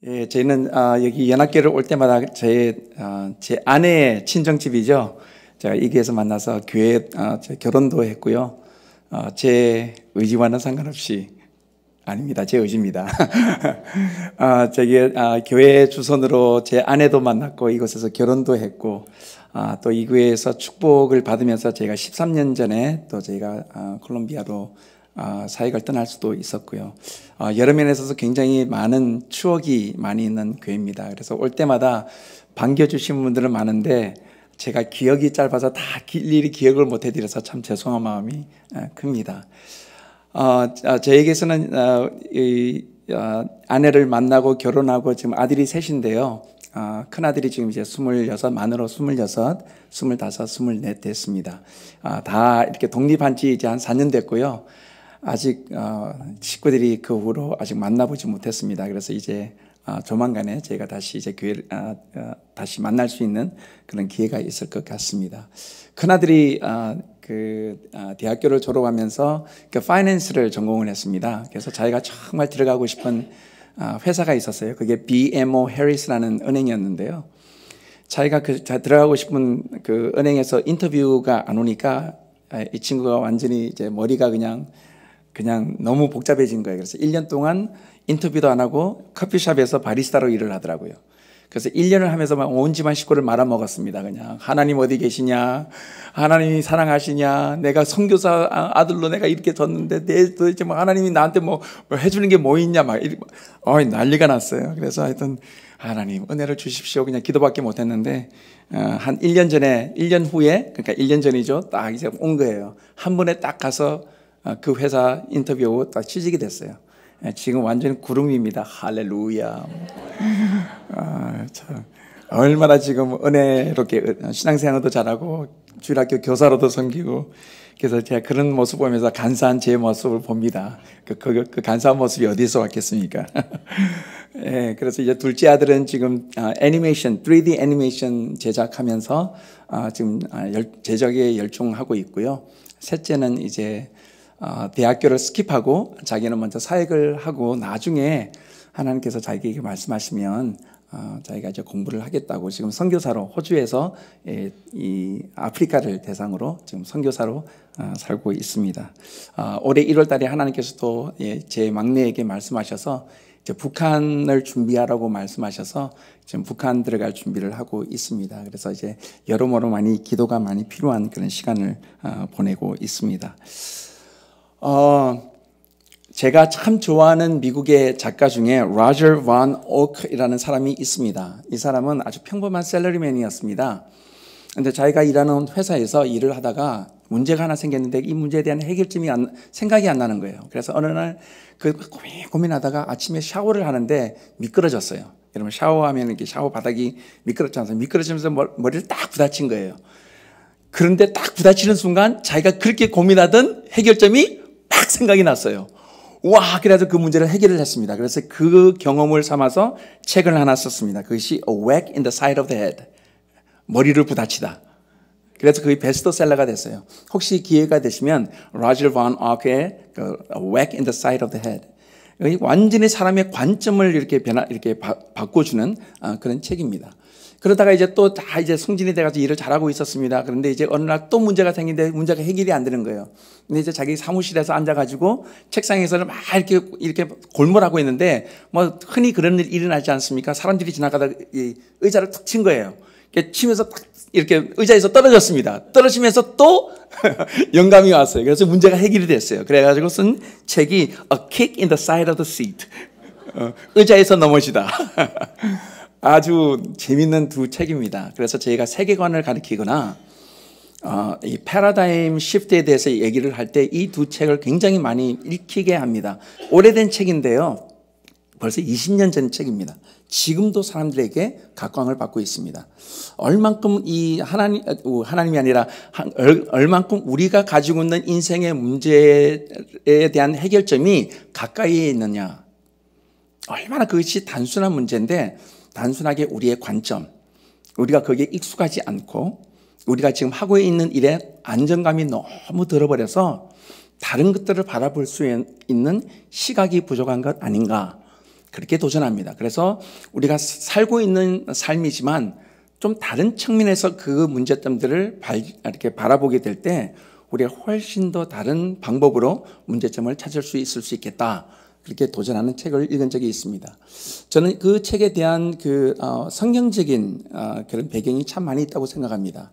예, 저희는 여기 연합교회를 올 때마다 제 아내의 친정집이죠. 제가 이 교회에서 만나서 교회 결혼도 했고요. 제 의지와는 상관없이 아닙니다. 제 의지입니다. 교회 주선으로 제 아내도 만났고 이곳에서 결혼도 했고 또 이 교회에서 축복을 받으면서 제가 13년 전에 또 저희가 콜롬비아로 사역을 떠날 수도 있었고요. 여러 면에 있어서 굉장히 많은 추억이 많이 있는 교회입니다. 그래서 올 때마다 반겨주신 분들은 많은데 제가 기억이 짧아서 다 일일이 기억을 못 해드려서 참 죄송한 마음이 큽니다. 저에게서는 아내를 만나고 결혼하고 지금 아들이 셋인데요. 큰아들이 지금 이제 26, 만으로 26, 25, 24 됐습니다. 다 이렇게 독립한 지 이제 한 4년 됐고요. 아직 식구들이 그 후로 아직 만나보지 못했습니다. 그래서 이제 조만간에 저희가 다시 이제 교회를 다시 만날 수 있는 그런 기회가 있을 것 같습니다. 큰아들이 대학교를 졸업하면서 파이낸스를 전공을 했습니다. 그래서 자기가 정말 들어가고 싶은 회사가 있었어요. 그게 BMO 해리스라는 은행이었는데요. 자기가 들어가고 싶은 그 은행에서 인터뷰가 안 오니까 이 친구가 완전히 이제 머리가 그냥 너무 복잡해진 거예요. 그래서 1년 동안 인터뷰도 안 하고 커피숍에서 바리스타로 일을 하더라고요. 그래서 1년을 하면서 막 온 집안 식구를 말아먹었습니다. 그냥 하나님 어디 계시냐, 하나님이 사랑하시냐, 내가 선교사 아들로 내가 이렇게 졌는데 도대체 뭐 하나님이 나한테 뭐 해주는 게 뭐 있냐 막 난리가 났어요. 그래서 하여튼 하나님 은혜를 주십시오. 그냥 기도밖에 못했는데 한 1년 후에 그러니까 1년 전이죠. 딱 이제 온 거예요. 한 번에 딱 가서 그 회사 인터뷰하고 딱 취직이 됐어요. 지금 완전히 구름입니다. 할렐루야. 참 얼마나 지금 은혜롭게 신앙생활도 잘하고 주일학교 교사로도 섬기고 그래서 제가 그런 모습 보면서 간사한 제 모습을 봅니다. 그 간사한 모습이 어디서 왔겠습니까? 예, 그래서 이제 둘째 아들은 지금 애니메이션, 3D 애니메이션 제작하면서 지금 제작에 열중하고 있고요. 셋째는 이제 대학교를 스킵하고 자기는 먼저 사역을 하고 나중에 하나님께서 자기에게 말씀하시면 자기가 이제 공부를 하겠다고 지금 선교사로 호주에서 이 아프리카를 대상으로 지금 선교사로 살고 있습니다. 올해 1월 달에 하나님께서 또 제 막내에게 말씀하셔서 이제 북한을 준비하라고 말씀하셔서 지금 북한 들어갈 준비를 하고 있습니다. 그래서 이제 여러모로 많이 기도가 많이 필요한 그런 시간을 보내고 있습니다. 제가 참 좋아하는 미국의 작가 중에 로저 반 오크이라는 사람이 있습니다. 이 사람은 아주 평범한 셀러리맨이었습니다. 근데 자기가 일하는 회사에서 일을 하다가 문제가 하나 생겼는데 이 문제에 대한 해결점이 생각이 안 나는 거예요. 그래서 어느 날 고민하다가 아침에 샤워를 하는데 미끄러졌어요. 여러분 샤워하면 이렇게 샤워 바닥이 미끄럽지 않습니까? 미끄러지면서 머리를 딱 부딪힌 거예요. 그런데 딱 부딪히는 순간 자기가 그렇게 고민하던 해결점이 막 생각이 났어요. 와, 그래서 그 문제를 해결을 했습니다. 그래서 그 경험을 삼아서 책을 하나 썼습니다. 그것이 A Whack in the Side of the Head. 머리를 부딪히다. 그래서 그게 베스트셀러가 됐어요. 혹시 기회가 되시면 로저 반 오크의 A Whack in the Side of the Head. 완전히 사람의 관점을 이렇게 바꿔주는 그런 책입니다. 그러다가 이제 또 다 이제 승진이 돼가지고 일을 잘하고 있었습니다. 그런데 이제 어느 날 또 문제가 생기는데 문제가 해결이 안 되는 거예요. 근데 이제 자기 사무실에서 앉아가지고 책상에서는 막 이렇게 골몰하고 있는데 뭐 흔히 그런 일 일어나지 않습니까? 사람들이 지나가다가 이 의자를 툭 친 거예요. 이렇게 치면서 딱 이렇게 의자에서 떨어졌습니다. 떨어지면서 또 영감이 왔어요. 그래서 문제가 해결이 됐어요. 그래가지고 쓴 책이 A Kick in the Side of the Seat. 의자에서 넘어지다. 아주 재밌는 두 책입니다. 그래서 저희가 세계관을 가르치거나 이 패러다임 시프트에 대해서 얘기를 할 때 이 두 책을 굉장히 많이 읽히게 합니다. 오래된 책인데요. 벌써 20년 전 책입니다. 지금도 사람들에게 각광을 받고 있습니다. 얼만큼 이 하나님이 아니라 얼만큼 우리가 가지고 있는 인생의 문제에 대한 해결점이 가까이에 있느냐. 얼마나 그것이 단순한 문제인데 단순하게 우리의 관점, 우리가 거기에 익숙하지 않고 우리가 지금 하고 있는 일에 안정감이 너무 들어버려서 다른 것들을 바라볼 수 있는 시각이 부족한 것 아닌가. 그렇게 도전합니다. 그래서 우리가 살고 있는 삶이지만 좀 다른 측면에서 그 문제점들을 이렇게 바라보게 될 때 우리가 훨씬 더 다른 방법으로 문제점을 찾을 수 있을 수 있겠다. 그렇게 도전하는 책을 읽은 적이 있습니다. 저는 그 책에 대한 성경적인 그런 배경이 참 많이 있다고 생각합니다.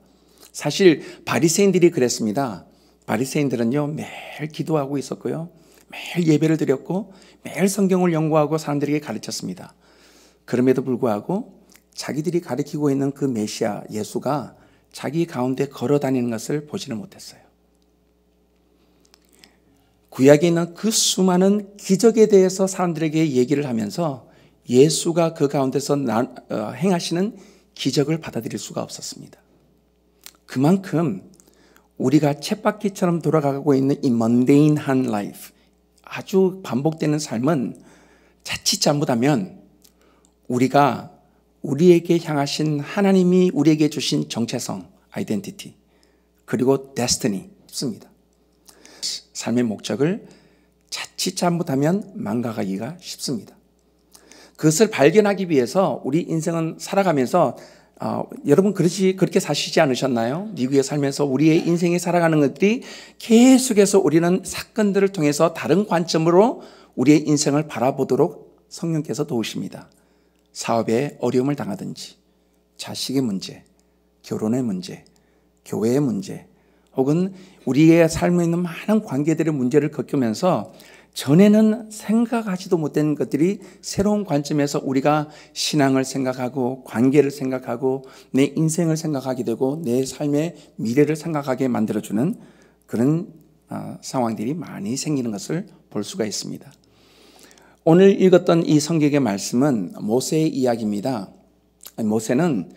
사실 바리새인들이 그랬습니다. 바리새인들은요, 매일 기도하고 있었고요, 매일 예배를 드렸고, 매일 성경을 연구하고 사람들에게 가르쳤습니다. 그럼에도 불구하고 자기들이 가르치고 있는 그 메시아 예수가 자기 가운데 걸어 다니는 것을 보지는 못했어요. 구약에 있는 그 수많은 기적에 대해서 사람들에게 얘기를 하면서 예수가 그 가운데서 행하시는 기적을 받아들일 수가 없었습니다. 그만큼 우리가 쳇바퀴처럼 돌아가고 있는 이 먼데인한 라이프, 아주 반복되는 삶은 자칫 잘못하면 우리가 우리에게 향하신 하나님이 우리에게 주신 정체성, 아이덴티티, 그리고 데스티니 있습니다. 삶의 목적을 자칫 잘못하면 망가가기가 쉽습니다. 그것을 발견하기 위해서 우리 인생은 살아가면서 여러분 그렇게 사시지 않으셨나요? 미국에 살면서 우리의 인생에 살아가는 것들이 계속해서 우리는 사건들을 통해서 다른 관점으로 우리의 인생을 바라보도록 성령께서 도우십니다. 사업에 어려움을 당하든지, 자식의 문제, 결혼의 문제, 교회의 문제, 혹은 우리의 삶에 있는 많은 관계들의 문제를 겪으면서 전에는 생각하지도 못한 것들이 새로운 관점에서 우리가 신앙을 생각하고 관계를 생각하고 내 인생을 생각하게 되고 내 삶의 미래를 생각하게 만들어주는 그런 상황들이 많이 생기는 것을 볼 수가 있습니다. 오늘 읽었던 이 성경의 말씀은 모세의 이야기입니다. 모세는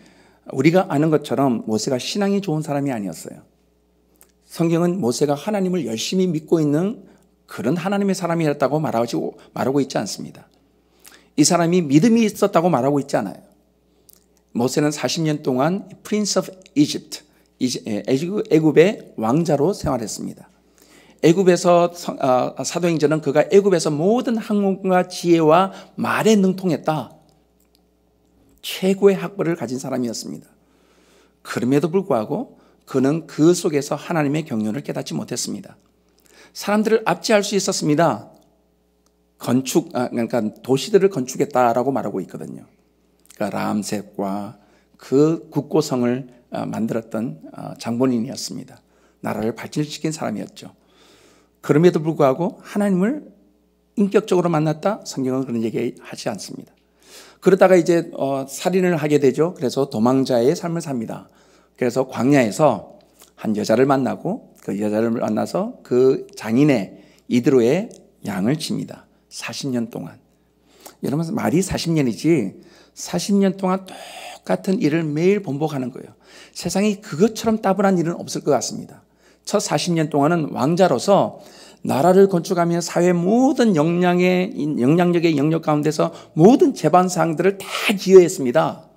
우리가 아는 것처럼 모세가 신앙이 좋은 사람이 아니었어요. 성경은 모세가 하나님을 열심히 믿고 있는 그런 하나님의 사람이었다고 말하고 있지 않습니다. 이 사람이 믿음이 있었다고 말하고 있지 않아요. 모세는 40년 동안 Prince of Egypt, 애굽의 왕자로 생활했습니다. 애굽에서 사도행전은 그가 애굽에서 모든 학문과 지혜와 말에 능통했다. 최고의 학벌을 가진 사람이었습니다. 그럼에도 불구하고 그는 그 속에서 하나님의 경륜을 깨닫지 못했습니다. 사람들을 압제할 수 있었습니다. 그러니까 도시들을 건축했다라고 말하고 있거든요. 그러니까 람셋과 그 국고성을 만들었던 장본인이었습니다. 나라를 발전시킨 사람이었죠. 그럼에도 불구하고 하나님을 인격적으로 만났다? 성경은 그런 얘기하지 않습니다. 그러다가 이제 살인을 하게 되죠. 그래서 도망자의 삶을 삽니다. 그래서 광야에서 한 여자를 만나고 그 여자를 만나서 그 장인의 이드로의 양을 칩니다. 40년 동안. 여러분 말이 40년이지 40년 동안 똑같은 일을 매일 반복하는 거예요. 세상에 그것처럼 따분한 일은 없을 것 같습니다. 첫 40년 동안은 왕자로서 나라를 건축하며 사회 모든 영향력의 영역 가운데서 모든 재반사항들을 다 기여했습니다.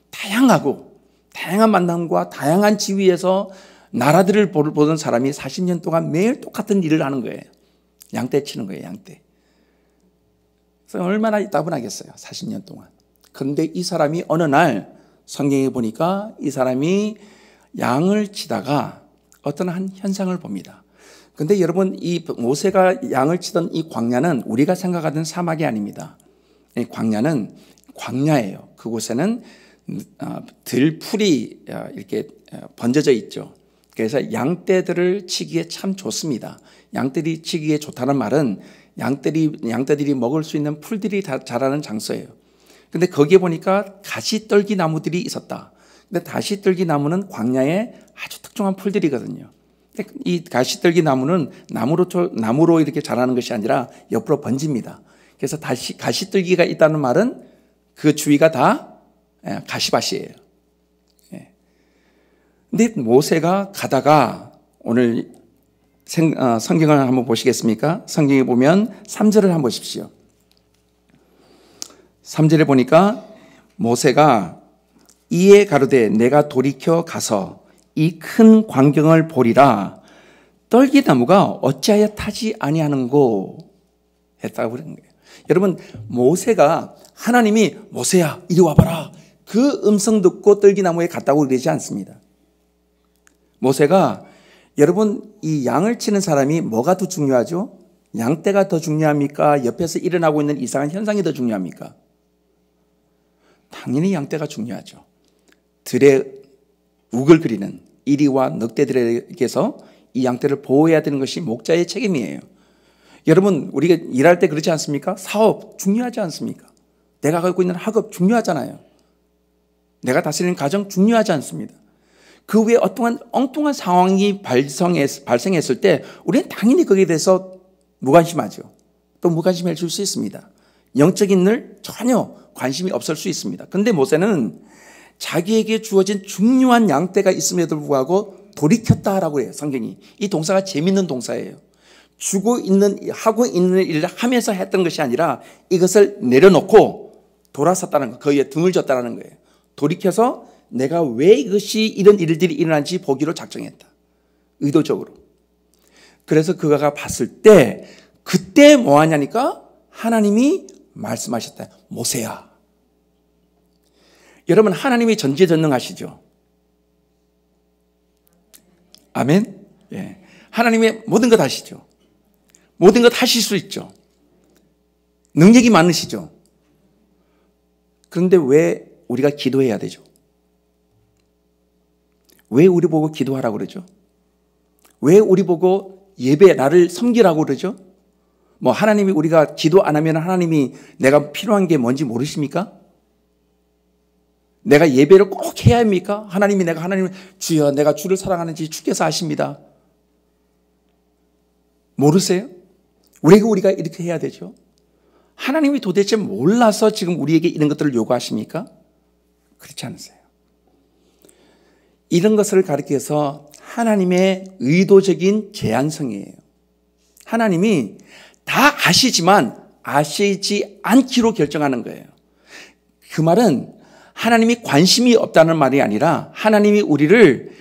다양한 만남과 다양한 지위에서 나라들을 보던 사람이 40년 동안 매일 똑같은 일을 하는 거예요. 양떼 치는 거예요, 양떼. 그래서 얼마나 따분하겠어요, 40년 동안. 그런데 이 사람이 어느 날 성경에 보니까 이 사람이 양을 치다가 어떤 한 현상을 봅니다. 근데 여러분, 이 모세가 양을 치던 이 광야는 우리가 생각하던 사막이 아닙니다. 이 광야는 광야예요. 그곳에는 들풀이 이렇게 번져져 있죠. 그래서 양떼들을 치기에 참 좋습니다. 양떼들이 치기에 좋다는 말은 양떼들이 먹을 수 있는 풀들이 자라는 장소예요. 근데 거기에 보니까 가시떨기 나무들이 있었다. 근데 가시떨기 나무는 광야에 아주 특정한 풀들이거든요. 이 가시떨기 나무는 나무로 이렇게 자라는 것이 아니라 옆으로 번집니다. 그래서 가시떨기가 있다는 말은 그 주위가 다 가시밭이에요. 근데 모세가 가다가 오늘 성경을 한번 보시겠습니까? 성경에 보면 3절을 한번 보십시오. 3절에 보니까 모세가 이에 가로되 내가 돌이켜 가서 이 큰 광경을 보리라 떨기나무가 어찌하여 타지 아니하는고 했다고 그러는 거예요. 여러분, 모세가 하나님이 모세야 이리 와봐라 그 음성 듣고 떨기나무에 갔다고 그러지 않습니다. 모세가 여러분 이 양을 치는 사람이 뭐가 더 중요하죠? 양떼가 더 중요합니까? 옆에서 일어나고 있는 이상한 현상이 더 중요합니까? 당연히 양떼가 중요하죠. 들에 우글거리는 이리와 늑대들에게서 이 양떼를 보호해야 되는 것이 목자의 책임이에요. 여러분 우리가 일할 때 그렇지 않습니까? 사업 중요하지 않습니까? 내가 갖고 있는 학업 중요하잖아요. 내가 다스리는 가정 중요하지 않습니다. 그 외에 어떠한 엉뚱한 상황이 발생했을 때 우리는 당연히 거기에 대해서 무관심하죠. 또 무관심해질 수 있습니다. 영적인 일 전혀 관심이 없을 수 있습니다. 그런데 모세는 자기에게 주어진 중요한 양떼가 있음에도 불구하고 돌이켰다라고 해요. 성경이. 이 동사가 재밌는 동사예요. 하고 있는 일을 하면서 했던 것이 아니라 이것을 내려놓고 돌아섰다는 거, 거기에 등을 졌다는 거예요. 돌이켜서 내가 왜 이것이 이런 일들이 일어난지 보기로 작정했다. 의도적으로. 그래서 그가 봤을 때 그때 뭐 하냐니까 하나님이 말씀하셨다. 모세야. 여러분 하나님이 전지전능하시죠. 아멘. 예. 하나님의 모든 것 아시죠. 모든 것 하실 수 있죠. 능력이 많으시죠. 그런데 왜 우리가 기도해야 되죠? 왜 우리 보고 기도하라고 그러죠? 왜 우리 보고 예배 나를 섬기라고 그러죠? 뭐 하나님이 우리가 기도 안 하면 하나님이 내가 필요한 게 뭔지 모르십니까? 내가 예배를 꼭 해야 합니까? 하나님 주여 내가 주를 사랑하는지 주께서 아십니다. 모르세요? 왜 우리가 이렇게 해야 되죠? 하나님이 도대체 몰라서 지금 우리에게 이런 것들을 요구하십니까? 그렇지 않으세요. 이런 것을 가리켜서 하나님의 의도적인 제한성이에요. 하나님이 다 아시지만 아시지 않기로 결정하는 거예요. 그 말은 하나님이 관심이 없다는 말이 아니라 하나님이 우리를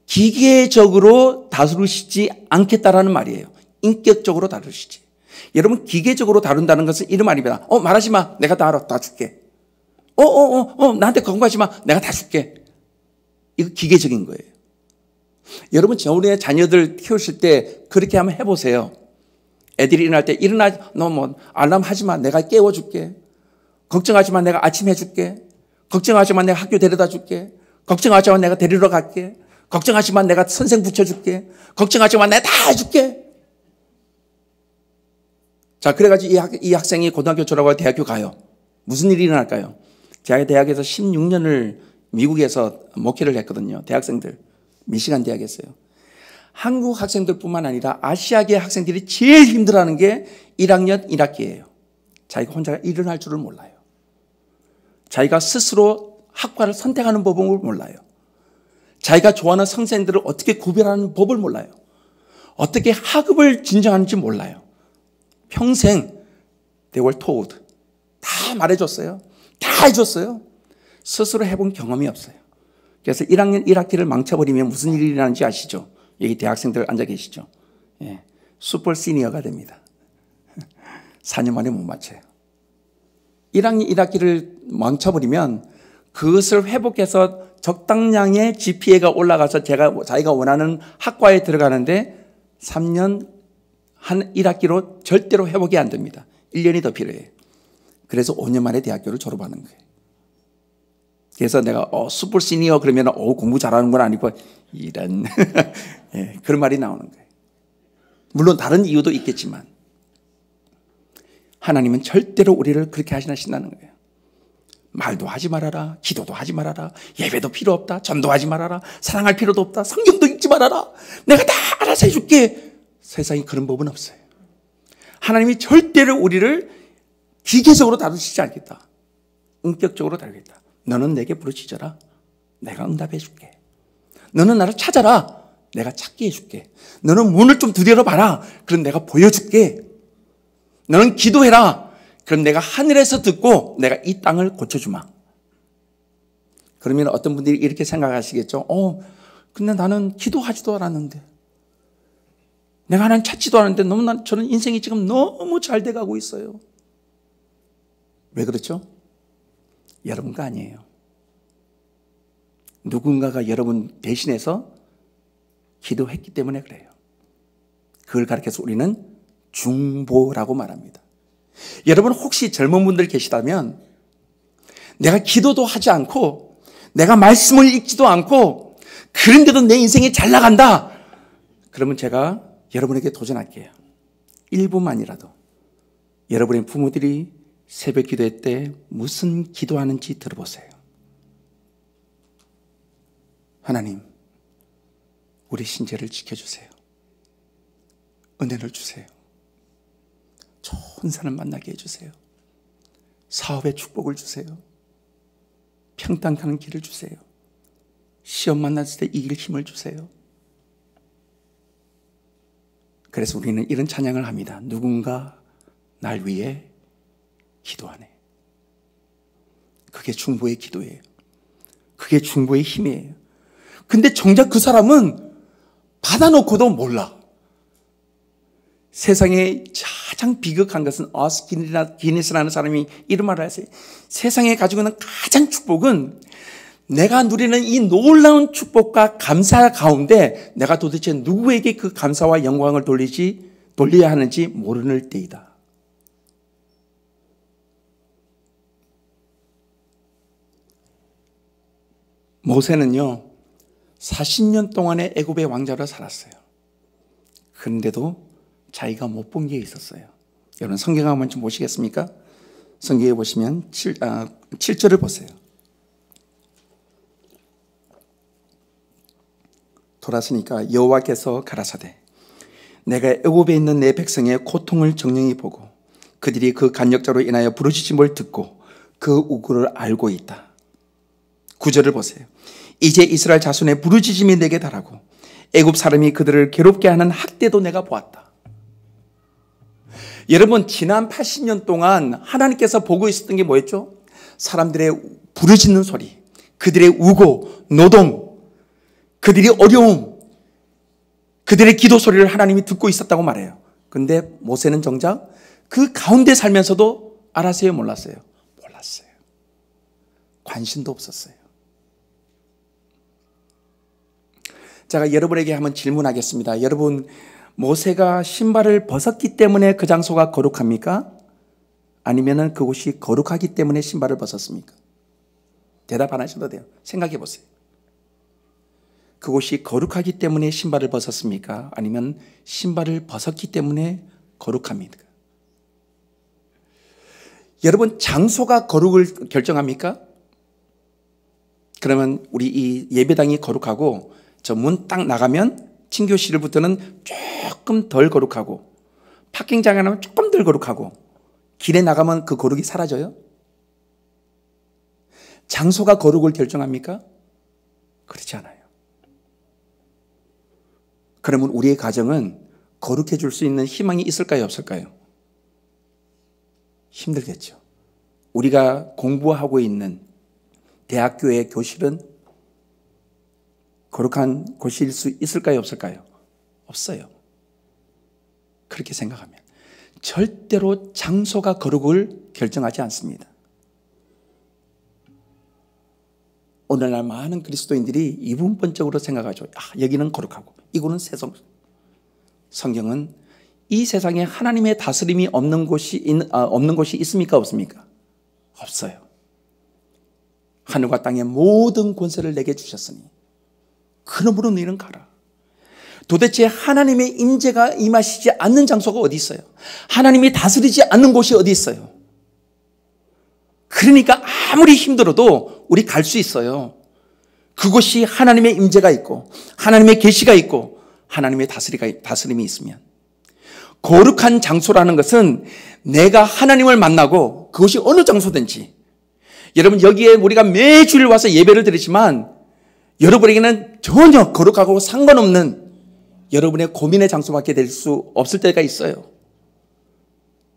기계적으로 다루시지 않겠다라는 말이에요. 인격적으로 다루시지. 여러분 기계적으로 다룬다는 것은 이런 말입니다. 말하지 마. 내가 다 알아. 다 줄게. 나한테 권고하지 마. 내가 다 줄게. 이거 기계적인 거예요. 여러분 우리 자녀들 키우실 때 그렇게 한번 해보세요. 애들이 일어날 때 너 뭐 알람 하지 마. 내가 깨워줄게. 걱정하지 마. 내가 아침 해줄게. 걱정하지 마. 내가 학교 데려다 줄게. 걱정하지 마. 내가 데리러 갈게. 걱정하지 마. 내가 선생 붙여줄게. 걱정하지 마. 내가 다 해줄게. 자, 그래가지고 이 학생이 고등학교 졸업하고 대학교 가요. 무슨 일이 일어날까요? 제가 대학에서 16년을 미국에서 목회를 했거든요. 대학생들. 미시간 대학에서요. 한국 학생들뿐만 아니라 아시아계 학생들이 제일 힘들어하는 게 1학년 1학기예요. 자기가 혼자 일을 할 줄을 몰라요. 자기가 스스로 학과를 선택하는 법을 몰라요. 자기가 좋아하는 선생들을 어떻게 구별하는 법을 몰라요. 어떻게 학업을 진정하는지 몰라요. 평생 they were told. 다 말해줬어요. 다 해줬어요. 스스로 해본 경험이 없어요. 그래서 1학년 1학기를 망쳐버리면 무슨 일이 일어나는지 아시죠? 여기 대학생들 앉아 계시죠? 예, 슈퍼 시니어가 됩니다. 4년 만에 못 맞춰요. 1학년 1학기를 망쳐버리면 그것을 회복해서 적당량의 GPA가 올라가서 자기가 원하는 학과에 들어가는데 3년 한 1학기로 절대로 회복이 안 됩니다. 1년이 더 필요해요. 그래서 5년 만에 대학교를 졸업하는 거예요. 그래서 내가 슈퍼 시니어 그러면 공부 잘하는 건 아니고 이런 예, 그런 말이 나오는 거예요. 물론 다른 이유도 있겠지만 하나님은 절대로 우리를 그렇게 하신다는 거예요. 말도 하지 말아라. 기도도 하지 말아라. 예배도 필요 없다. 전도하지 말아라. 사랑할 필요도 없다. 성경도 읽지 말아라. 내가 다 알아서 해줄게. 세상에 그런 법은 없어요. 하나님이 절대로 우리를 기계적으로 다루시지 않겠다. 인격적으로 다루겠다. 너는 내게 부르짖어라. 내가 응답해 줄게. 너는 나를 찾아라. 내가 찾게 해줄게. 너는 문을 좀 두드려 봐라. 그럼 내가 보여줄게. 너는 기도해라. 그럼 내가 하늘에서 듣고 내가 이 땅을 고쳐주마. 그러면 어떤 분들이 이렇게 생각하시겠죠. 근데 나는 기도하지도 않았는데. 내가 하나님 찾지도 않았는데 저는 인생이 지금 너무 잘 돼가고 있어요. 왜 그렇죠? 여러분가 아니에요. 누군가가 여러분 대신해서 기도했기 때문에 그래요. 그걸 가르쳐서 우리는 중보라고 말합니다. 여러분 혹시 젊은 분들 계시다면 내가 기도도 하지 않고 내가 말씀을 읽지도 않고 그런데도 내 인생이 잘 나간다. 그러면 제가 여러분에게 도전할게요. 1분만이라도 여러분의 부모들이 새벽 기도회 때 무슨 기도하는지 들어보세요. 하나님, 우리 신재를 지켜주세요. 은혜를 주세요. 좋은 사람 만나게 해주세요. 사업에 축복을 주세요. 평탄하는 길을 주세요. 시험 만났을 때 이길 힘을 주세요. 그래서 우리는 이런 찬양을 합니다. 누군가 날 위해 기도하네. 그게 중보의 기도예요. 그게 중보의 힘이에요. 근데 정작 그 사람은 받아놓고도 몰라. 세상에 가장 비극한 것은 어스 기니스라는 사람이 이런 말을 했어요. 세상에 가지고 있는 가장 축복은 내가 누리는 이 놀라운 축복과 감사 가운데 내가 도대체 누구에게 그 감사와 영광을 돌려야 하는지 모르는 때이다. 모세는요 40년 동안의 애굽의 왕자로 살았어요. 그런데도 자기가 못 본 게 있었어요. 여러분 성경 한번 좀 보시겠습니까? 성경에 보시면 7절을 보세요. 돌았으니까 여호와께서 가라사대 내가 애굽에 있는 내 백성의 고통을 정령히 보고 그들이 그 간역자로 인하여 부르짖음을 듣고 그 우구를 알고 있다. 9절을 보세요. 이제 이스라엘 자손의 부르짖음이 내게 달하고 애굽 사람이 그들을 괴롭게 하는 학대도 내가 보았다. 여러분 지난 80년 동안 하나님께서 보고 있었던 게 뭐였죠? 사람들의 부르짖는 소리, 그들의 우고, 노동, 그들이 어려움, 그들의 기도 소리를 하나님이 듣고 있었다고 말해요. 그런데 모세는 정작 그 가운데 살면서도 알았어요? 몰랐어요? 몰랐어요. 관심도 없었어요. 제가 여러분에게 한번 질문하겠습니다. 여러분 모세가 신발을 벗었기 때문에 그 장소가 거룩합니까? 아니면 그곳이 거룩하기 때문에 신발을 벗었습니까? 대답 안 하셔도 돼요. 생각해 보세요. 그곳이 거룩하기 때문에 신발을 벗었습니까? 아니면 신발을 벗었기 때문에 거룩합니까? 여러분 장소가 거룩을 결정합니까? 그러면 우리 이 예배당이 거룩하고 저 문 딱 나가면 친교실부터는 조금 덜 거룩하고 파킹장에 나면 조금 덜 거룩하고 길에 나가면 그 거룩이 사라져요? 장소가 거룩을 결정합니까? 그렇지 않아요. 그러면 우리의 가정은 거룩해 줄 수 있는 희망이 있을까요? 없을까요? 힘들겠죠. 우리가 공부하고 있는 대학교의 교실은 거룩한 곳일 수 있을까요? 없을까요? 없어요. 그렇게 생각하면 절대로 장소가 거룩을 결정하지 않습니다. 오늘날 많은 그리스도인들이 이분법적으로 생각하죠. 여기는 거룩하고 이곳은 세상. 성경은 이 세상에 하나님의 다스림이 없는 곳이 있습니까? 없습니까? 없어요. 하늘과 땅의 모든 권세를 내게 주셨으니 그러므로 너희는 가라. 도대체 하나님의 임재가 임하시지 않는 장소가 어디 있어요? 하나님이 다스리지 않는 곳이 어디 있어요? 그러니까 아무리 힘들어도 우리 갈 수 있어요. 그곳이 하나님의 임재가 있고 하나님의 계시가 있고 하나님의 다스림이 있으면. 거룩한 장소라는 것은 내가 하나님을 만나고 그것이 어느 장소든지, 여러분 여기에 우리가 매주일 와서 예배를 드리지만 여러분에게는 전혀 거룩하고 상관없는 여러분의 고민의 장소밖에 될 수 없을 때가 있어요.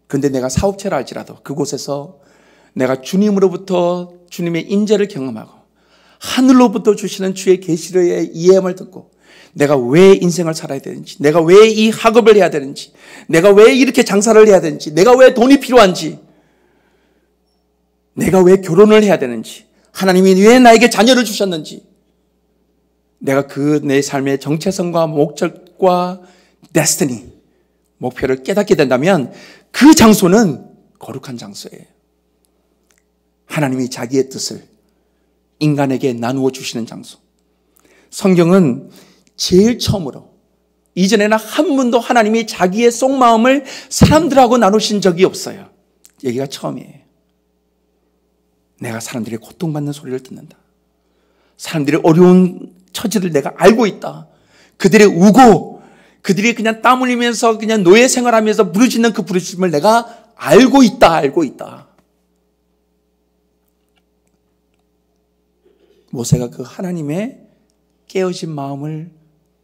그런데 내가 사업체라 할지라도 그곳에서 내가 주님으로부터 주님의 임재를 경험하고 하늘로부터 주시는 주의 계시의 이해함을 듣고 내가 왜 인생을 살아야 되는지, 내가 왜 이 학업을 해야 되는지, 내가 왜 이렇게 장사를 해야 되는지, 내가 왜 돈이 필요한지 내가 왜 결혼을 해야 되는지, 하나님이 왜 나에게 자녀를 주셨는지, 내가 그 내 삶의 정체성과 목적과 데스티니, 목표를 깨닫게 된다면 그 장소는 거룩한 장소예요. 하나님이 자기의 뜻을 인간에게 나누어 주시는 장소. 성경은 제일 처음으로, 이전에는 한 번도 하나님이 자기의 속마음을 사람들하고 나누신 적이 없어요. 여기가 처음이에요. 내가 사람들이 고통받는 소리를 듣는다. 사람들의 어려운 처지를 내가 알고 있다. 그들의 우고, 그들이 그냥 땀 흘리면서 그냥 노예 생활하면서 부르짖는 그 부르짖음을 내가 알고 있다, 알고 있다. 모세가 그 하나님의 깨어진 마음을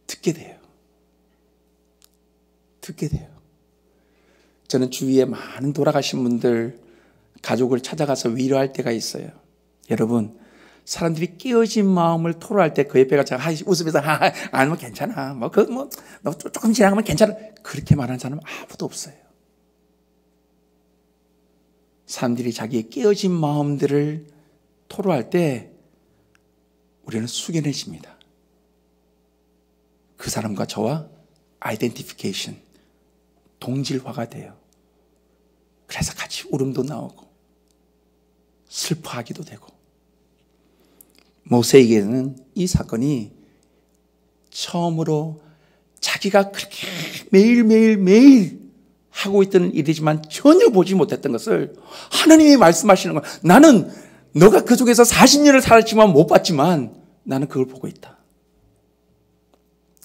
듣게 돼요. 듣게 돼요. 저는 주위에 많은 돌아가신 분들 가족을 찾아가서 위로할 때가 있어요. 여러분, 사람들이 깨어진 마음을 토로할 때 그 옆에 가서 웃으면서 아니면 괜찮아. 너 조금 지나가면 괜찮아. 그렇게 말하는 사람은 아무도 없어요. 사람들이 자기의 깨어진 마음들을 토로할 때 우리는 숙연해집니다. 그 사람과 저와 아이덴티피케이션, 동질화가 돼요. 그래서 같이 울음도 나오고 슬퍼하기도 되고. 모세에게는 이 사건이 처음으로 자기가 그렇게 매일 하고 있던 일이지만 전혀 보지 못했던 것을 하나님이 말씀하시는 거야. 나는 너가 그 속에서 40년을 살았지만 못 봤지만 나는 그걸 보고 있다.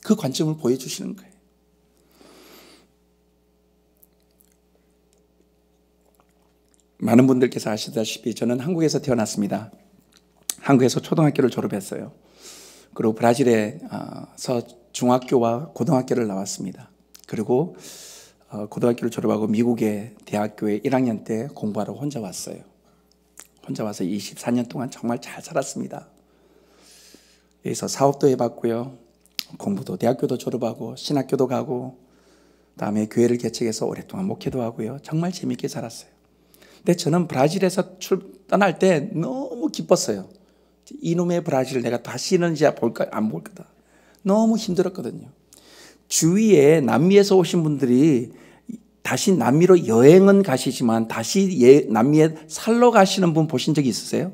그 관점을 보여주시는 거예요. 많은 분들께서 아시다시피 저는 한국에서 태어났습니다. 한국에서 초등학교를 졸업했어요. 그리고 브라질에서 중학교와 고등학교를 나왔습니다. 그리고 고등학교를 졸업하고 미국의 대학교에 1학년 때 공부하러 혼자 왔어요. 혼자 와서 24년 동안 정말 잘 살았습니다. 여기서 사업도 해봤고요. 공부도 대학교도 졸업하고 신학교도 가고 그다음에 교회를 개척해서 오랫동안 목회도 하고요. 정말 재밌게 살았어요. 근데 저는 브라질에서 떠날 때 너무 기뻤어요. 이놈의 브라질 내가 다시는 이제 볼까 안 볼 거다. 너무 힘들었거든요. 주위에 남미에서 오신 분들이 다시 남미로 여행은 가시지만 다시 남미에 살러 가시는 분 보신 적이 있으세요?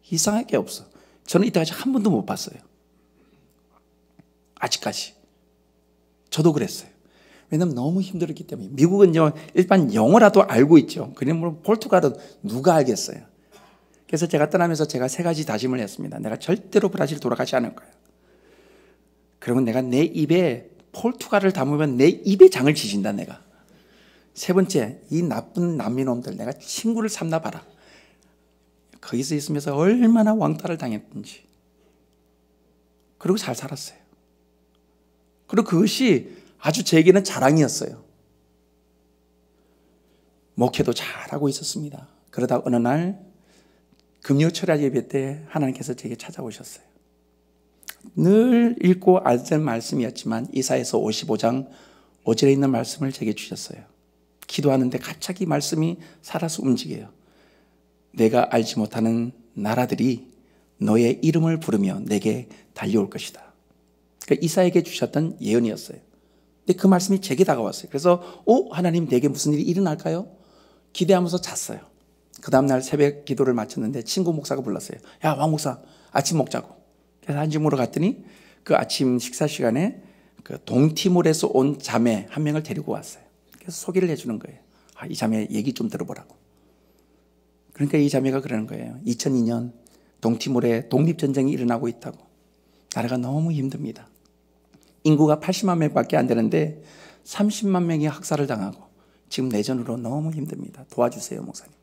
이상하게 없어. 저는 이때까지 한 번도 못 봤어요. 아직까지. 저도 그랬어요. 왜냐하면 너무 힘들었기 때문에. 미국은 일반 영어라도 알고 있죠. 그러면 포르투갈은 누가 알겠어요. 그래서 제가 떠나면서 제가 3가지 다짐을 했습니다. 내가 절대로 브라질 돌아가지 않을 거야. 그러면 내가 내 입에 포르투갈을 담으면 내 입에 장을 지진다 내가. 3번째, 이 나쁜 남미놈들 내가 친구를 삼나 봐라. 거기서 있으면서 얼마나 왕따를 당했든지. 그리고 잘 살았어요. 그리고 그것이 아주 제게는 자랑이었어요. 목회도 잘하고 있었습니다. 그러다 어느 날 금요 철야 예배 때 하나님께서 제게 찾아오셨어요. 늘 읽고 알던 말씀이었지만 이사야서 55장 5절에 있는 말씀을 제게 주셨어요. 기도하는데 갑자기 말씀이 살아서 움직여요. 내가 알지 못하는 나라들이 너의 이름을 부르며 내게 달려올 것이다. 그러니까 이사야에게 주셨던 예언이었어요. 근데 그 말씀이 제게 다가왔어요. 그래서 하나님 내게 무슨 일이 일어날까요? 기대하면서 잤어요. 그 다음날 새벽 기도를 마쳤는데 친구 목사가 불렀어요. 야, 왕 목사 아침 먹자고. 그래서 한짐으로 갔더니 그 아침 식사 시간에 그 동티몰에서 온 자매 한 명을 데리고 왔어요. 그래서 소개를 해주는 거예요. 이 자매 얘기 좀 들어보라고. 그러니까 이 자매가 그러는 거예요. 2002년 동티몰에 독립전쟁이 일어나고 있다고. 나라가 너무 힘듭니다. 인구가 80만 명밖에 안 되는데 30만 명이 학살을 당하고 지금 내전으로 너무 힘듭니다. 도와주세요, 목사님.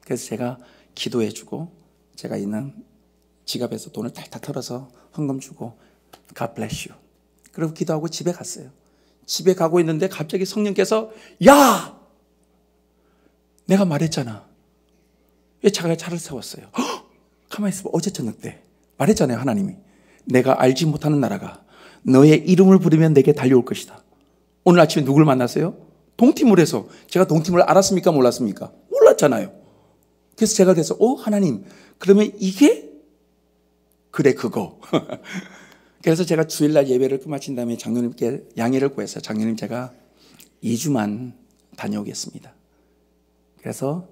그래서 제가 기도해주고 제가 있는 지갑에서 돈을 탈탈 털어서 헌금 주고 God bless you. 그리고 기도하고 집에 갔어요. 집에 가고 있는데 갑자기 성령께서 야! 내가 말했잖아. 왜 차를 세웠어요? 가만히 있어봐. 어제 저녁 때 말했잖아요. 하나님이. 내가 알지 못하는 나라가 너의 이름을 부르면 내게 달려올 것이다. 오늘 아침에 누굴 만났어요? 동티몰에서. 제가 동티몰을 알았습니까? 몰랐습니까? 몰랐잖아요. 그래서 제가 그래서 하나님, 그러면 이게? 그래, 그거. 그래서 제가 주일날 예배를 끝마친 다음에 장로님께 양해를 구했어요. 장로님, 제가 2주만 다녀오겠습니다. 그래서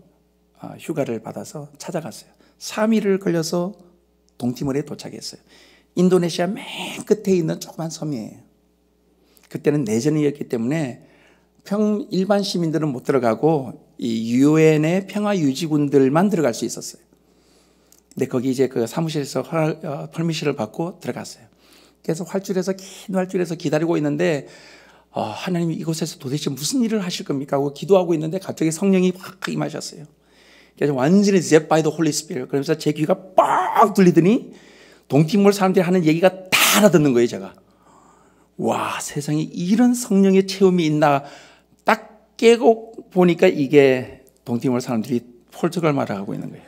휴가를 받아서 찾아갔어요. 3일을 걸려서 동티모르에 도착했어요. 인도네시아 맨 끝에 있는 조그만 섬이에요. 그때는 내전이었기 때문에 일반 시민들은 못 들어가고 이 유엔의 평화유지군들만 들어갈 수 있었어요. 근데 거기 이제 그 사무실에서 퍼미션을 받고 들어갔어요. 그래서 긴 활줄에서 기다리고 있는데 하나님이 이곳에서 도대체 무슨 일을 하실 겁니까? 하고 기도하고 있는데 갑자기 성령이 확 임하셨어요. 그래서 완전히 Zap by the Holy Spirit. 그러면서 제 귀가 빡 들리더니 동티모르 사람들이 하는 얘기가 다 알아듣는 거예요, 제가. 와, 세상에 이런 성령의 체험이 있나. 딱 깨고 보니까 이게 동티모르 사람들이 포르투갈 말을 하고 있는 거예요.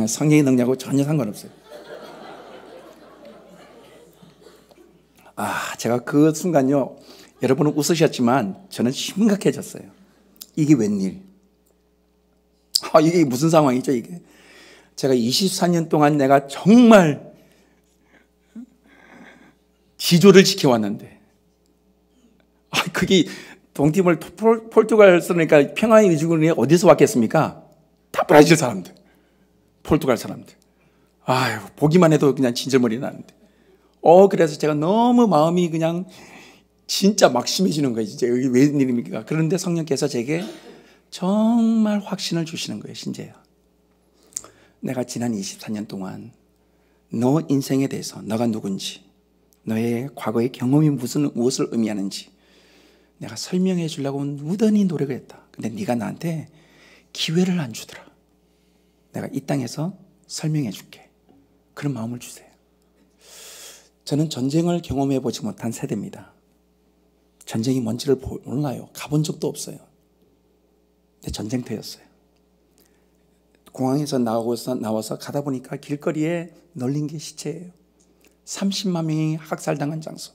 성령의 능력하고 전혀 상관없어요. 제가 그 순간요, 여러분은 웃으셨지만 저는 심각해졌어요. 이게 웬일? 이게 무슨 상황이죠, 이게? 제가 24년 동안 내가 정말 지조를 지켜왔는데, 그게 동티모르 포르투갈 쓰니까 평화의 위주군이 어디서 왔겠습니까? 다 브라질 사람들, 포르투갈 사람들. 보기만 해도 그냥 진절머리 나는데. 그래서 제가 너무 마음이 그냥 진짜 막심해지는 거예요. 진짜 여기 웬일입니까? 그런데 성령께서 제게 정말 확신을 주시는 거예요. 신재야, 내가 지난 24년 동안 너 인생에 대해서 너가 누군지, 너의 과거의 경험이 무엇을 의미하는지 내가 설명해 주려고 무던히 노력을 했다. 근데 네가 나한테 기회를 안 주더라. 내가 이 땅에서 설명해 줄게. 그런 마음을 주세요. 저는 전쟁을 경험해 보지 못한 세대입니다. 전쟁이 뭔지를 몰라요. 가본 적도 없어요. 근데 전쟁터였어요. 공항에서 나와서 가다 보니까 길거리에 널린 게 시체예요. 30만 명이 학살당한 장소.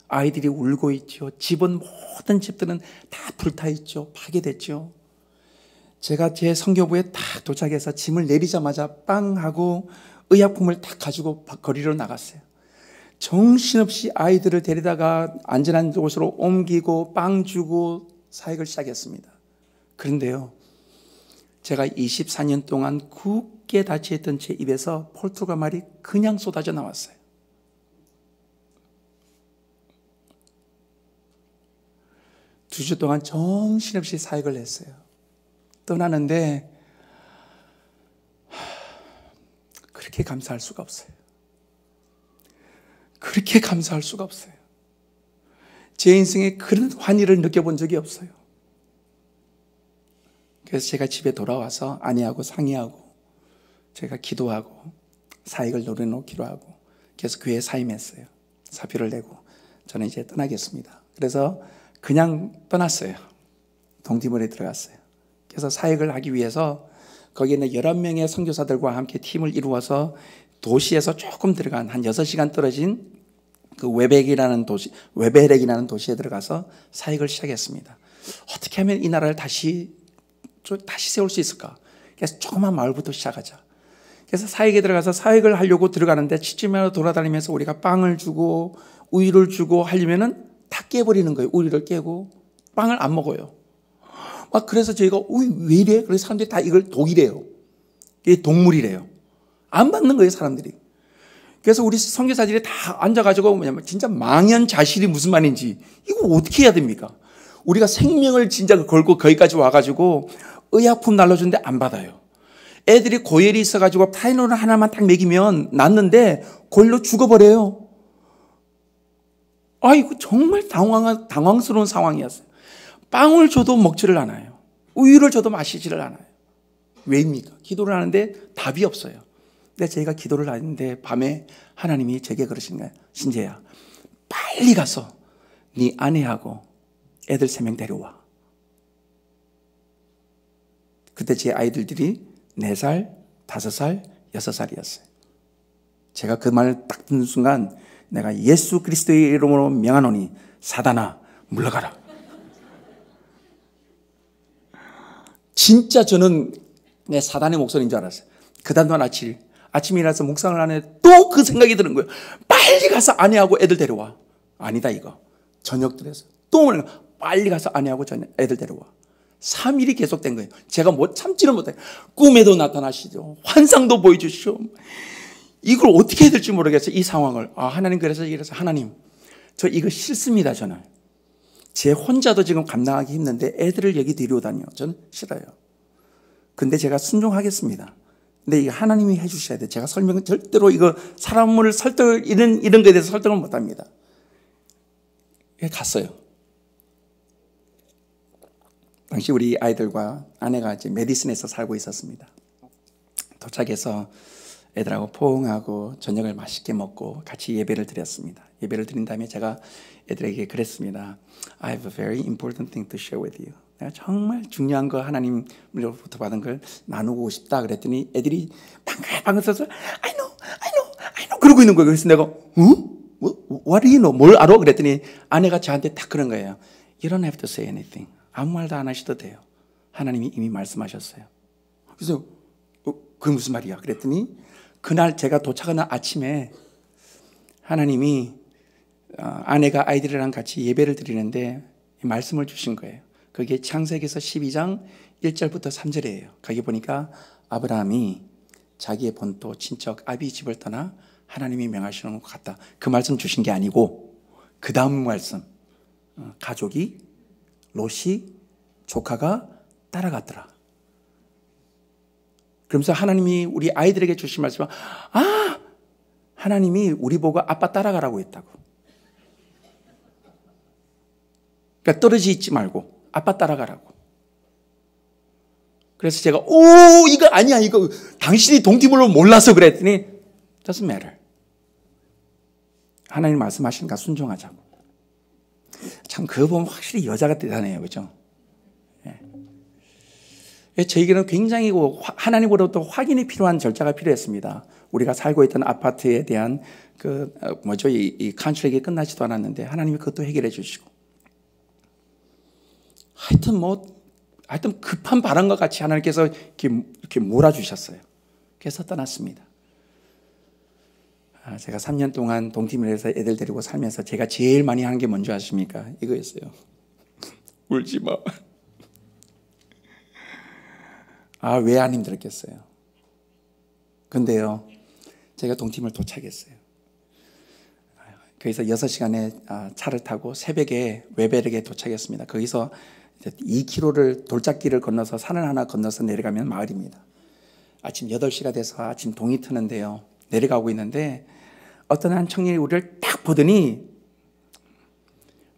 아이들이 울고 있죠. 모든 집들은 다 불타 있죠. 파괴됐죠. 제가 제 선교부에 딱 도착해서 짐을 내리자마자 빵 하고 의약품을 딱 가지고 거리로 나갔어요. 정신없이 아이들을 데리다가 안전한 곳으로 옮기고 빵 주고 사역을 시작했습니다. 그런데요, 제가 24년 동안 굳게 닫혀있던 제 입에서 포르투갈 말이 그냥 쏟아져 나왔어요. 두 주 동안 정신없이 사역을 했어요. 떠나는데 그렇게 감사할 수가 없어요. 그렇게 감사할 수가 없어요. 제 인생에 그런 환희를 느껴본 적이 없어요. 그래서 제가 집에 돌아와서 아내하고 상의하고 제가 기도하고 사역을 노려놓기로 하고 그래서 교회에 사임했어요. 사표를 내고 저는 이제 떠나겠습니다. 그래서 그냥 떠났어요. 동티모르에 들어갔어요. 그래서 사역을 하기 위해서 거기에는 11명의 선교사들과 함께 팀을 이루어서 도시에서 조금 들어간 한 6시간 떨어진 그 웨베렉이라는 도시에 들어가서 사역을 시작했습니다. 어떻게 하면 이 나라를 다시 세울 수 있을까? 그래서 조그만 마을부터 시작하자. 그래서 사역에 들어가서 사역을 하려고 들어가는데 치치마로 돌아다니면서 우리가 빵을 주고 우유를 주고 하려면은 다 깨버리는 거예요. 우유를 깨고 빵을 안 먹어요. 그래서 저희가 왜 이래? 그래서 사람들이 다 이걸 독이래요. 이게 동물이래요. 안 받는 거예요, 사람들이. 그래서 우리 선교사들이 다 앉아가지고 진짜 망연자실이 무슨 말인지 이거 어떻게 해야 됩니까? 우리가 생명을 진짜 걸고 거기까지 와가지고 의약품 날려주는데 안 받아요. 애들이 고열이 있어가지고 타이노를 하나만 딱 먹이면 낫는데 고열로 죽어버려요. 이거 정말 당황스러운 상황이었어요. 빵을 줘도 먹지를 않아요. 우유를 줘도 마시지를 않아요. 왜입니까? 기도를 하는데 답이 없어요. 근데 제가 기도를 하는데 밤에 하나님이 제게 그러신 거예요. 신재야, 빨리 가서 네 아내하고 애들 3명 데려와. 그때 제 아이들이 4살, 5살, 6살이었어요. 제가 그 말을 딱 듣는 순간 내가 예수 그리스도의 이름으로 명하노니 사단아 물러가라. 진짜 저는 내 사단의 목소리인 줄 알았어요. 그 다음날 아침에 일어나서 묵상을 하는데 또 그 생각이 드는 거예요. 빨리 가서 아내하고 애들 데려와. 아니다 이거. 저녁 들에서 또 빨리 가서 아내하고 애들 데려와. 3일이 계속된 거예요. 제가 참지를 못해요. 꿈에도 나타나시죠. 환상도 보여주시죠. 이걸 어떻게 해야 될지 모르겠어요. 이 상황을. 하나님 그래서 하나님 저 이거 싫습니다. 저는. 제 혼자도 지금 감당하기 힘든데 애들을 여기 데려오다니요. 저는 싫어요. 근데 제가 순종하겠습니다. 근데 이거 하나님이 해주셔야 돼요. 제가 설명은 절대로 이거 사람을 이런 거에 대해서 설득을 못 합니다. 갔어요. 당시 우리 아이들과 아내가 이제 메디슨에서 살고 있었습니다. 도착해서 애들하고 포옹하고 저녁을 맛있게 먹고 같이 예배를 드렸습니다. 예배를 드린 다음에 제가 애들에게 그랬습니다. I have a very important thing to share with you. 내가 정말 중요한 거 하나님으로부터 받은 걸 나누고 싶다 그랬더니 애들이 방금 써서 I know 그러고 있는 거예요. 그래서 내가 What do you know? 뭘 알아? 그랬더니 아내가 저한테 딱 그런 거예요. You don't have to say anything. 아무 말도 안 하셔도 돼요. 하나님이 이미 말씀하셨어요. 그래서 그게 무슨 말이야? 그랬더니 그날 제가 도착하는 아침에 하나님이 아내가 아이들이랑 같이 예배를 드리는데 말씀을 주신 거예요. 그게 창세기에서 12장 1절부터 3절이에요. 거기 보니까 아브라함이 자기의 본토 친척 아비 집을 떠나 하나님이 명하시는 것 같다. 그 말씀 주신 게 아니고 그 다음 말씀 가족이 롯이 조카가 따라갔더라. 그러면서 하나님이 우리 아이들에게 주신 말씀은 하나님이 우리 보고 아빠 따라가라고 했다고. 그러니까 떨어져 있지 말고 아빠 따라가라고. 그래서 제가 이거 아니야 이거 당신이 동티물로 몰라서 그랬더니 doesn't matter. 하나님 말씀하시니까 순종하자고. 참 그거 보면 확실히 여자가 대단해요. 그렇죠? 저에게는 굉장히 하나님으로부터 확인이 필요한 절차가 필요했습니다. 우리가 살고 있던 아파트에 대한 이 컨트랙이 끝나지도 않았는데 하나님이 그것도 해결해 주시고. 하여튼 급한 바람과 같이 하나님께서 이렇게 몰아주셨어요. 그래서 떠났습니다. 제가 3년 동안 동티밀에서 애들 데리고 살면서 제가 제일 많이 하는 게 뭔지 아십니까? 이거였어요. 울지 마. 왜 안 힘들었겠어요? 근데요, 제가 동티밀 도착했어요. 거기서 6시간의 차를 타고 새벽에 웨베르에 도착했습니다. 거기서 2km를 돌짝길을 건너서 산을 하나 건너서 내려가면 마을입니다. 아침 8시가 돼서 아침 동이 트는데요. 내려가고 있는데 어떤 한 청년이 우리를 딱 보더니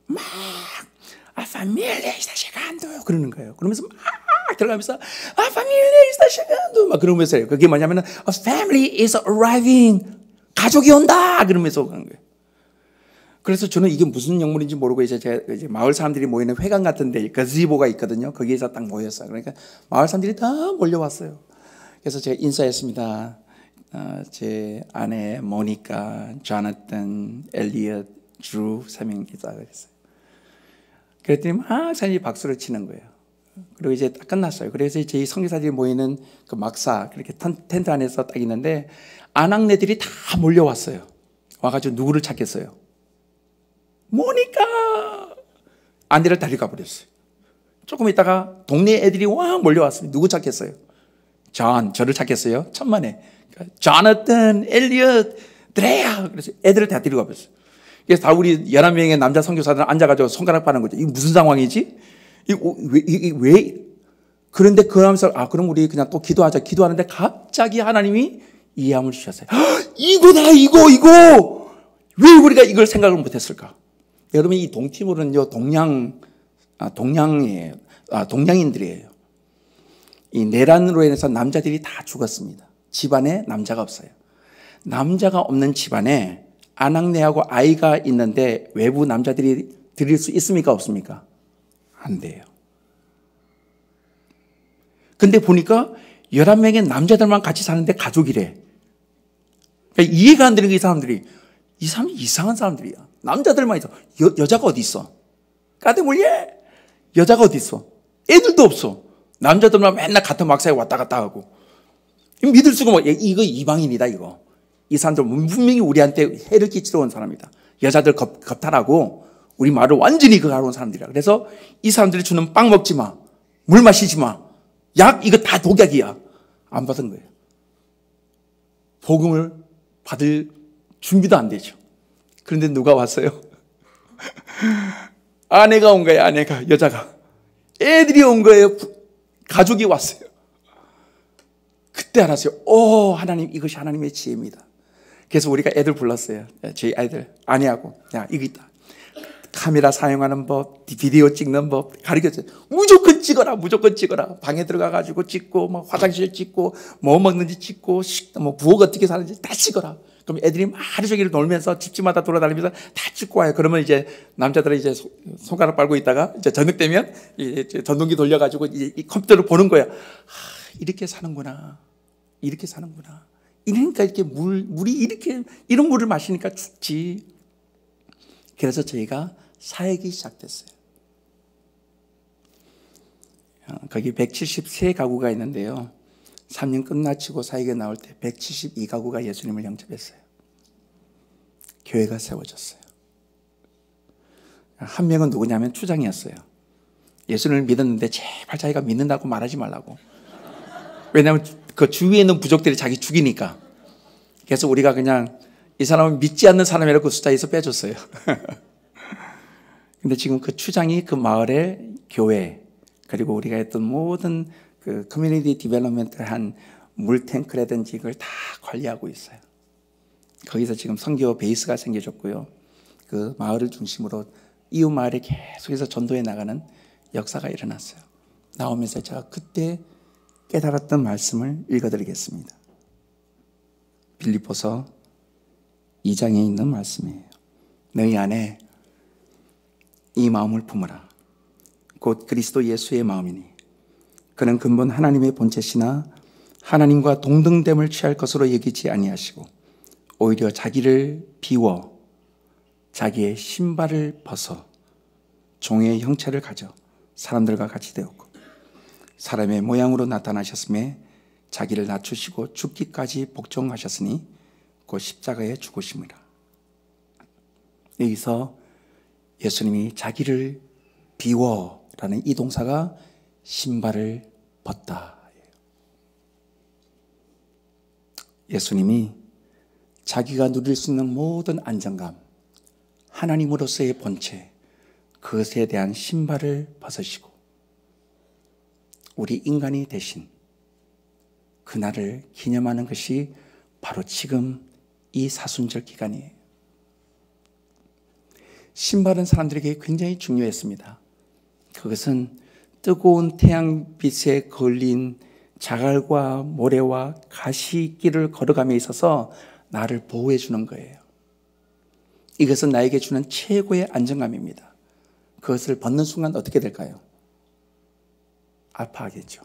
막 familia está llegando 그러는 거예요. 그러면서 막 들어가면서 familia está llegando 막 그러면서요. 그게 뭐냐면은 a family is arriving 가족이 온다 그러면서 가는 거예요. 그래서 저는 이게 무슨 영문인지 모르고 이제 마을 사람들이 모이는 회관 같은데 가지보가 있거든요. 거기에서 딱 모였어요. 그러니까 마을 사람들이 다 몰려왔어요. 그래서 제가 인사했습니다. 제 아내 모니카, 조나탄, 엘리엇, 드루 3명이 있다 그랬어요. 그랬더니 막 사람들이 박수를 치는 거예요. 그리고 이제 딱 끝났어요. 그래서 저희 선교사들이 모이는 그 막사 그렇게 텐트 안에서 딱 있는데 아낙네들이 다 몰려왔어요. 와가지고 누구를 찾겠어요? 모니카! 아내를 데리고 가버렸어요. 조금 있다가 동네 애들이 와 몰려왔어요. 누구 찾겠어요? 저를 찾겠어요? 천만에. 조나탄, 엘리엇, 드레야. 그래서 애들을 다 데리고 가버렸어요. 그래서 다 우리 11명의 남자 선교사들 앉아가지고 손가락 빠는 거죠. 이게 무슨 상황이지? 왜? 그런데 그러면서 그럼 우리 그냥 또 기도하자. 기도하는데 갑자기 하나님이 이해함을 주셨어요. 이거다 이거! 왜 우리가 이걸 생각을 못했을까? 여러분 이 동티몰은요 동양인들이에요. 이 내란으로 인해서 남자들이 다 죽었습니다. 집안에 남자가 없어요. 남자가 없는 집안에 아낙네하고 아이가 있는데 외부 남자들이 드릴 수 있습니까 없습니까? 안 돼요. 근데 보니까 11명의 남자들만 같이 사는데 가족이래. 그러니까 이해가 안 되는 게 이 사람들이 이상한 사람들이야. 남자들만 있어. 여자가 어디 있어? 까대물예? 여자가 어디 있어? 애들도 없어. 남자들만 맨날 같은 막사에 왔다 갔다 하고. 믿을 수가 없어. 이거 이방인이다, 이거. 이 사람들 분명히 우리한테 해를 끼치러 온 사람이다. 여자들 겁탈하고 우리 말을 완전히 그거 하러 온 사람들이라. 그래서 이 사람들이 주는 빵 먹지 마. 물 마시지 마. 약, 이거 다 독약이야. 안 받은 거예요. 복음을 받을 준비도 안 되죠. 그런데 누가 왔어요? 아내가 온 거예요, 아내가, 여자가. 애들이 온 거예요. 가족이 왔어요. 그때 알았어요. 하나님, 이것이 하나님의 지혜입니다. 그래서 우리가 애들 불렀어요. 저희 아이들, 아내하고. 야, 이거 있다. 카메라 사용하는 법, 비디오 찍는 법 가르쳤어요. 무조건 찍어라, 무조건 찍어라. 방에 들어가가지고 찍고, 막 화장실 찍고, 뭐 먹는지 찍고, 뭐 부엌 어떻게 사는지 다 찍어라. 그럼 애들이 하루 종일 놀면서 집집마다 돌아다니면서 다 찍고 와요. 그러면 이제 남자들은 이제 손가락 빨고 있다가 이제 저녁 되면 이제 전동기 돌려가지고 이 컴퓨터를 보는 거야. 이렇게 사는구나. 이렇게 사는구나. 이러니까 이렇게 물이 이렇게, 이런 물을 마시니까 죽지. 그래서 저희가 사역이 시작됐어요. 거기 173가구가 있는데요. 3년 끝마치고 사역에 나올 때 172가구가 예수님을 영접했어요. 교회가 세워졌어요. 한 명은 누구냐면 추장이었어요. 예수님을 믿었는데 제발 자기가 믿는다고 말하지 말라고. 왜냐하면 그 주위에 있는 부족들이 자기 죽이니까. 그래서 우리가 그냥 이 사람은 믿지 않는 사람이라고 그 숫자에서 빼줬어요. 근데 지금 그 추장이 그 마을의 교회, 그리고 우리가 했던 모든 그 커뮤니티 디벨롭먼트를 한 물탱크라든지 이걸 다 관리하고 있어요. 거기서 지금 선교 베이스가 생겨졌고요. 그 마을을 중심으로 이웃 마을에 계속해서 전도해 나가는 역사가 일어났어요. 나오면서 제가 그때 깨달았던 말씀을 읽어드리겠습니다. 빌립보서 2장에 있는 말씀이에요. 너희 안에 이 마음을 품으라. 곧 그리스도 예수의 마음이니 그는 근본 하나님의 본체시나 하나님과 동등됨을 취할 것으로 여기지 아니하시고 오히려 자기를 비워 자기의 신발을 벗어 종의 형체를 가져 사람들과 같이 되었고 사람의 모양으로 나타나셨음에 자기를 낮추시고 죽기까지 복종하셨으니 곧 십자가에 죽으심이라. 여기서 예수님이 자기를 비워라는 이 동사가 신발을 벗다. 예수님이 자기가 누릴 수 있는 모든 안정감, 하나님으로서의 본체, 그것에 대한 신발을 벗으시고 우리 인간이 되신 그날을 기념하는 것이 바로 지금 이 사순절 기간이에요. 신발은 사람들에게 굉장히 중요했습니다. 그것은 뜨거운 태양빛에 걸린 자갈과 모래와 가시길을 걸어감에 있어서 나를 보호해 주는 거예요. 이것은 나에게 주는 최고의 안정감입니다. 그것을 벗는 순간 어떻게 될까요? 아파하겠죠.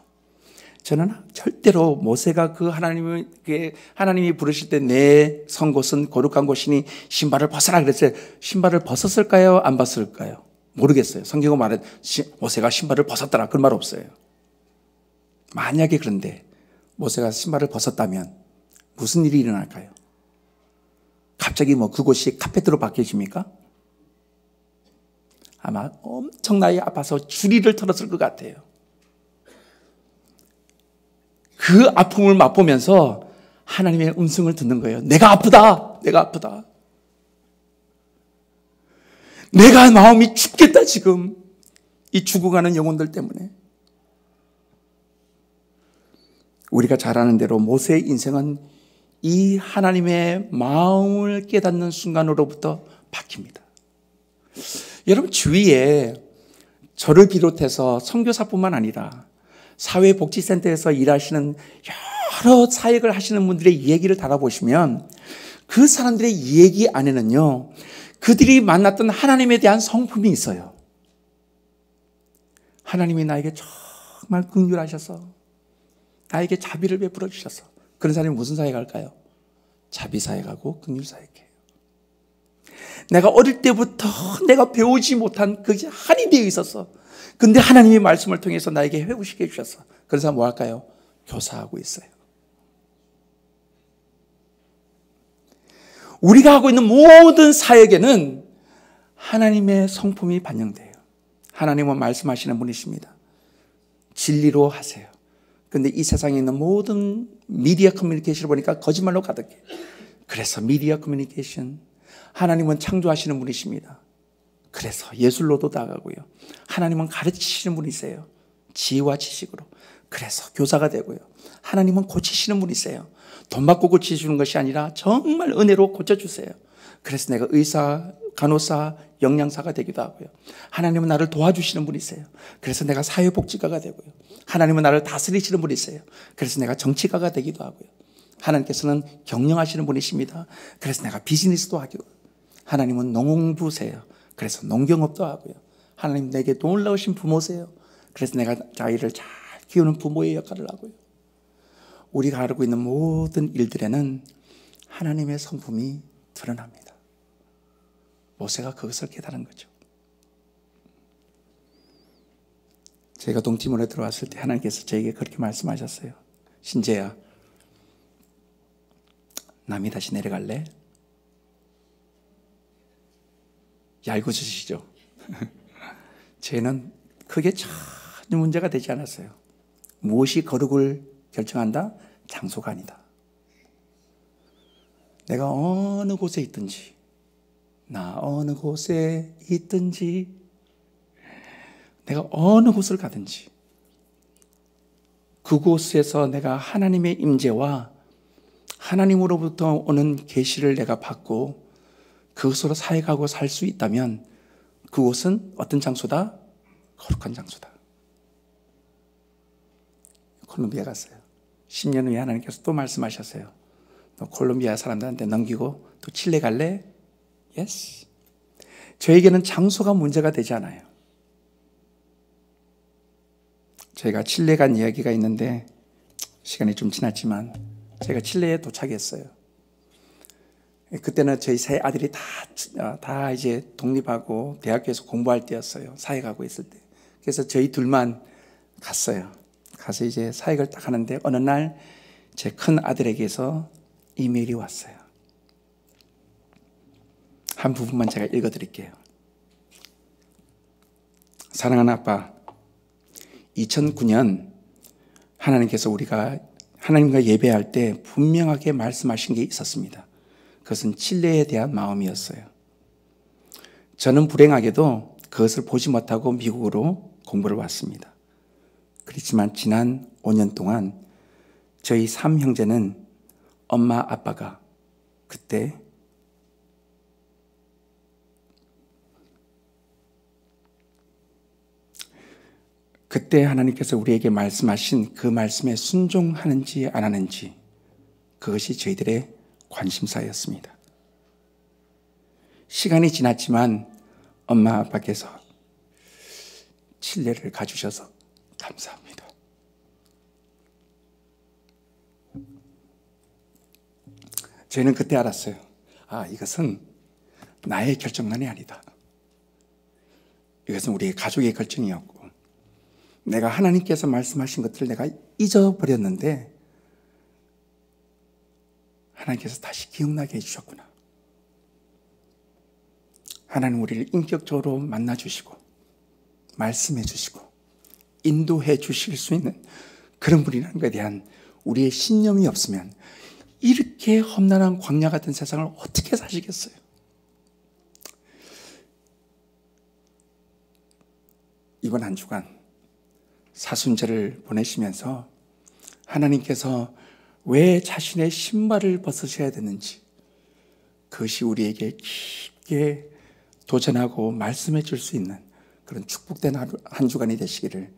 저는 절대로 모세가 그 하나님이 부르실 때 내 선 곳은 거룩한 곳이니 신발을 벗어라 그랬어요. 신발을 벗었을까요? 안 벗었을까요? 모르겠어요. 성경은 말해 모세가 신발을 벗었더라. 그런 말 없어요. 만약에 그런데 모세가 신발을 벗었다면 무슨 일이 일어날까요? 갑자기 그곳이 카페트로 바뀌어집니까? 아마 엄청나게 아파서 주리를 털었을 것 같아요. 그 아픔을 맛보면서 하나님의 음성을 듣는 거예요. 내가 아프다. 내가 아프다. 내가 마음이 죽겠다 지금. 이 죽어가는 영혼들 때문에. 우리가 잘 아는 대로 모세의 인생은 이 하나님의 마음을 깨닫는 순간으로부터 바뀝니다. 여러분 주위에 저를 비롯해서 선교사뿐만 아니라 사회복지센터에서 일하시는 여러 사역을 하시는 분들의 이야기를 달아보시면 그 사람들의 이야기 안에는요, 그들이 만났던 하나님에 대한 성품이 있어요. 하나님이 나에게 정말 긍휼하셔서 나에게 자비를 베풀어 주셔서 그런 사람이 무슨 사역할까요? 자비 사역하고 긍휼 사역해요. 내가 어릴 때부터 내가 배우지 못한 그게 한이 되어 있어서 근데 하나님의 말씀을 통해서 나에게 회복시켜 주셨어. 그래서 뭐 할까요? 교사하고 있어요. 우리가 하고 있는 모든 사역에는 하나님의 성품이 반영돼요. 하나님은 말씀하시는 분이십니다. 진리로 하세요. 근데 이 세상에 있는 모든 미디어 커뮤니케이션을 보니까 거짓말로 가득해. 그래서 미디어 커뮤니케이션, 하나님은 창조하시는 분이십니다. 그래서 예술로도 나가고요. 하나님은 가르치시는 분이세요. 지혜와 지식으로. 그래서 교사가 되고요. 하나님은 고치시는 분이세요. 돈 받고 고치시는 것이 아니라 정말 은혜로 고쳐주세요. 그래서 내가 의사, 간호사, 영양사가 되기도 하고요. 하나님은 나를 도와주시는 분이세요. 그래서 내가 사회복지가가 되고요. 하나님은 나를 다스리시는 분이세요. 그래서 내가 정치가가 되기도 하고요. 하나님께서는 경영하시는 분이십니다. 그래서 내가 비즈니스도 하고요. 하나님은 농부세요. 그래서 농경업도 하고요. 하나님 내게 놀라우신 부모세요. 그래서 내가 아이를 잘 키우는 부모의 역할을 하고요. 우리가 알고 있는 모든 일들에는 하나님의 성품이 드러납니다. 모세가 그것을 깨달은 거죠. 제가 동티모르에 들어왔을 때 하나님께서 저에게 그렇게 말씀하셨어요. 신재야, 남이 다시 내려갈래? 얄궂으시죠? 쟤는 크게 전혀 문제가 되지 않았어요. 무엇이 거룩을 결정한다? 장소가 아니다. 내가 어느 곳에 있든지, 나 어느 곳에 있든지, 내가 어느 곳을 가든지 그곳에서 내가 하나님의 임재와 하나님으로부터 오는 계시를 내가 받고 그것으로 사역하고 살 수 있다면 그곳은 어떤 장소다? 거룩한 장소다. 콜롬비아 갔어요. 10년 후에 하나님께서 또 말씀하셨어요. 너 콜롬비아 사람들한테 넘기고 또 칠레 갈래? 예스. 저에게는 장소가 문제가 되지 않아요. 저희가 칠레 간 이야기가 있는데 시간이 좀 지났지만 제가 칠레에 도착했어요. 그때는 저희 세 아들이 다 이제 독립하고 대학교에서 공부할 때였어요. 사역하고 있을 때. 그래서 저희 둘만 갔어요. 가서 이제 사역을 딱 하는데 어느 날 제 큰 아들에게서 이메일이 왔어요. 한 부분만 제가 읽어드릴게요. 사랑하는 아빠, 2009년 하나님께서 우리가 하나님과 예배할 때 분명하게 말씀하신 게 있었습니다. 그것은 칠레에 대한 마음이었어요. 저는 불행하게도 그것을 보지 못하고 미국으로 공부를 왔습니다. 그렇지만 지난 5년 동안 저희 3형제는 엄마 아빠가 그때 하나님께서 우리에게 말씀하신 그 말씀에 순종하는지 안 하는지 그것이 저희들의 관심사였습니다. 시간이 지났지만 엄마 아빠께서 칠레를 가주셔서 감사합니다. 저희는 그때 알았어요. 이것은 나의 결정만이 아니다. 이것은 우리의 가족의 결정이었고 내가 하나님께서 말씀하신 것들을 내가 잊어버렸는데 하나님께서 다시 기억나게 해주셨구나. 하나님 우리를 인격적으로 만나주시고 말씀해 주시고 인도해 주실 수 있는 그런 분이라는 것에 대한 우리의 신념이 없으면 이렇게 험난한 광야 같은 세상을 어떻게 사시겠어요? 이번 한 주간 사순절을 보내시면서 하나님께서 왜 자신의 신발을 벗으셔야 되는지 그것이 우리에게 깊게 도전하고 말씀해 줄 수 있는 그런 축복된 한 주간이 되시기를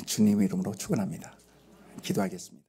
주님의 이름으로 축원합니다. 기도하겠습니다.